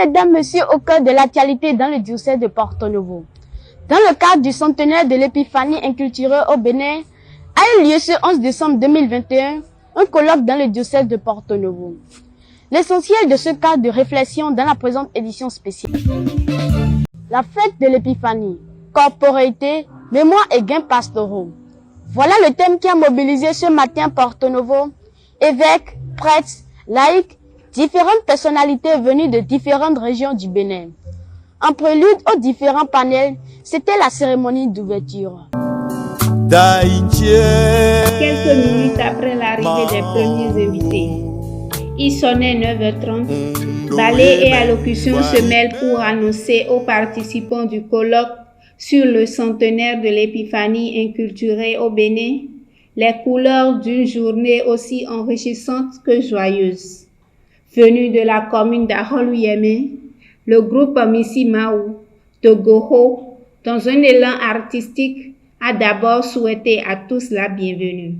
mesdames, messieurs, au cœur de l'actualité dans le diocèse de Porto-Novo. Dans le cadre du centenaire de l'épiphanie inculturelle au Bénin, a eu lieu ce 11 décembre 2021 un colloque dans le diocèse de Porto-Novo. L'essentiel de ce cadre de réflexion dans la présente édition spéciale. La fête de l'épiphanie, corporéité, mémoire et gains pastoraux. Voilà le thème qui a mobilisé ce matin Porto-Novo, évêques, prêtres, laïcs, différentes personnalités venues de différentes régions du Bénin. En prélude aux différents panels, c'était la cérémonie d'ouverture. Quelques minutes après l'arrivée des premiers invités, il sonnait 9h30. Ballet et allocution se mêlent pour annoncer aux participants du colloque sur le centenaire de l'épiphanie inculturelle au Bénin les couleurs d'une journée aussi enrichissante que joyeuse. Venu de la commune d'Arol-Yémé, le groupe Missi Maou de Goho, dans un élan artistique, a d'abord souhaité à tous la bienvenue.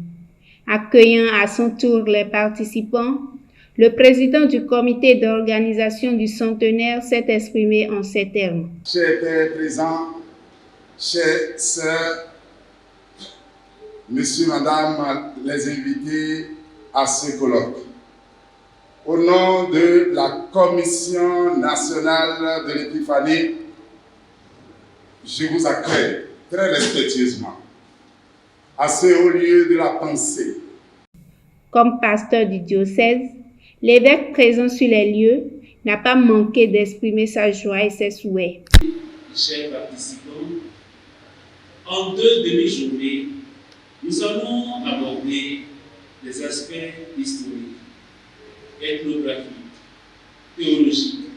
Accueillant à son tour les participants, le président du comité d'organisation du centenaire s'est exprimé en ces termes. Chers pères présents, chers sœurs, messieurs, madame, les invités à ce colloque. Au nom de la Commission nationale de l'épiphanie, je vous accueille très respectueusement à ce haut lieu de la pensée. Comme pasteur du diocèse, l'évêque présent sur les lieux n'a pas manqué d'exprimer sa joie et ses souhaits. Chers participants, en 2 demi-journées, nous allons aborder les aspects historiques, ethnographiques, théologiques,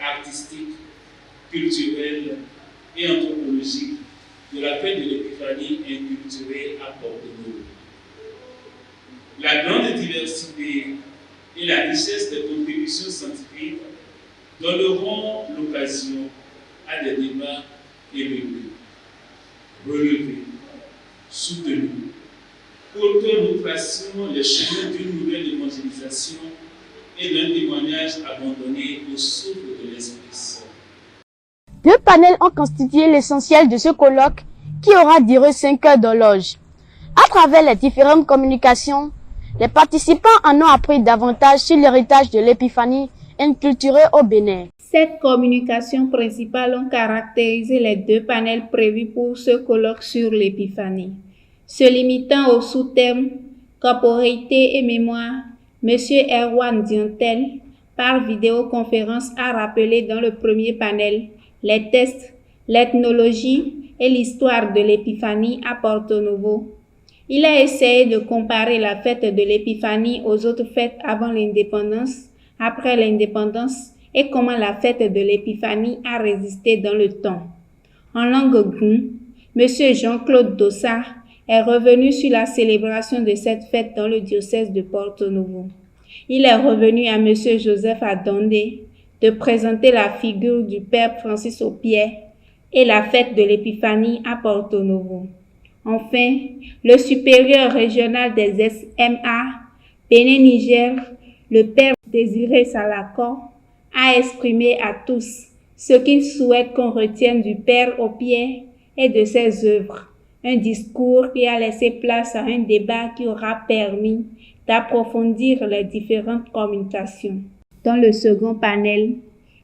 artistiques, culturels et anthropologiques de la fête de l'épiphanie inculturelle à Porto-Novo. La grande diversité et la richesse des contributions scientifiques donneront l'occasion à des débats élevés, relevés, soutenus, pour que nous tracions les chemins d'une nouvelle évangélisation et d'un témoignage abandonné au souffle de l'Esprit Saint. 2 panels ont constitué l'essentiel de ce colloque qui aura duré 5 heures d'horloge. À travers les différentes communications, les participants en ont appris davantage sur l'héritage de l'épiphanie inculturelle au Bénin. Cette communication principale ont caractérisé les 2 panels prévus pour ce colloque sur l'épiphanie. Se limitant au sous-terme corporéité et mémoire, M. Erwan Diantel, par vidéoconférence, a rappelé dans le premier panel les textes, l'ethnologie et l'histoire de l'épiphanie à Porto-Novo. Il a essayé de comparer la fête de l'épiphanie aux autres fêtes avant l'indépendance, après l'indépendance et comment la fête de l'épiphanie a résisté dans le temps. En langue goun, M. Jean-Claude Dossard est revenu sur la célébration de cette fête dans le diocèse de Porto-Novo. Il est revenu à M. Joseph Adondé de présenter la figure du Père Francis au Pied et la fête de l'épiphanie à Porto-Novo. Enfin, le supérieur régional des SMA, Bénin-Niger, le Père Désiré Salako, a exprimé à tous ce qu'il souhaite qu'on retienne du Père au Pied et de ses œuvres. Un discours qui a laissé place à un débat qui aura permis d'approfondir les différentes communications. Dans le second panel,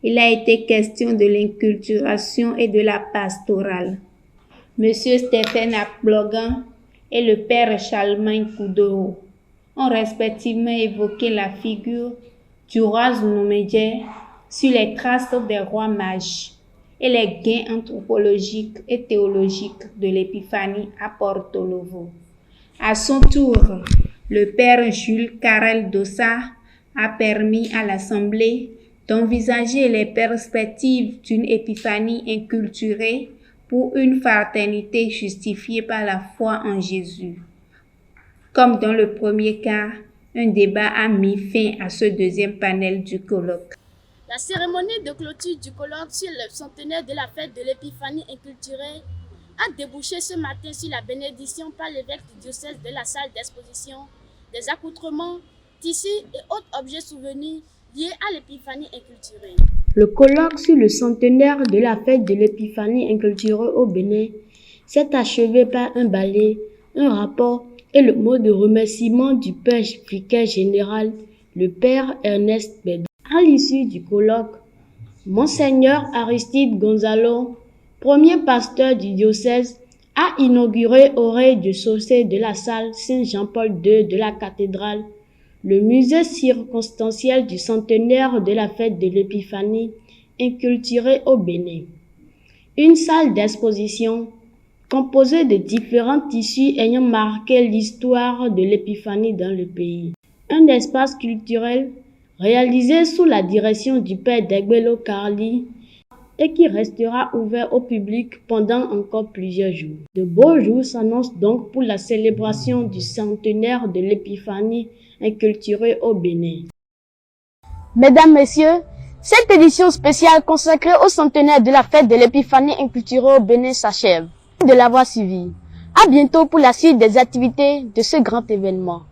il a été question de l'inculturation et de la pastorale. Monsieur Stéphane Aplogan et le Père Charlemagne Koudoro ont respectivement évoqué la figure du roi Zounomédje sur les traces des rois mages et les gains anthropologiques et théologiques de l'épiphanie à Porto-Novo. À son tour, le Père Jules Carrel Dossard a permis à l'Assemblée d'envisager les perspectives d'une épiphanie inculturée pour une fraternité justifiée par la foi en Jésus. Comme dans le premier cas, un débat a mis fin à ce deuxième panel du colloque. La cérémonie de clôture du colloque sur le centenaire de la fête de l'épiphanie inculturelle a débouché ce matin sur la bénédiction par l'évêque du diocèse de la salle d'exposition des accoutrements, tissus et autres objets souvenirs liés à l'épiphanie inculturelle. Le colloque sur le centenaire de la fête de l'Épiphanie inculturelle au Bénin s'est achevé par un ballet, un rapport et le mot de remerciement du père vicaire général, le père Ernest Bédou. À l'issue du colloque, Monseigneur Aristide Gonzalo, premier pasteur du diocèse, a inauguré au rez-de-chaussée de la salle Saint-Jean-Paul II de la cathédrale le musée circonstanciel du centenaire de la fête de l'Épiphanie inculturée au Bénin. Une salle d'exposition composée de différents tissus ayant marqué l'histoire de l'Épiphanie dans le pays. Un espace culturel réalisé sous la direction du père Degbelo Carli et qui restera ouvert au public pendant encore plusieurs jours. De beaux jours s'annoncent donc pour la célébration du centenaire de l'Épiphanie inculturée au Bénin. Mesdames, Messieurs, cette édition spéciale consacrée au centenaire de la fête de l'Épiphanie inculturée au Bénin s'achève. De l'avoir suivi. À bientôt pour la suite des activités de ce grand événement.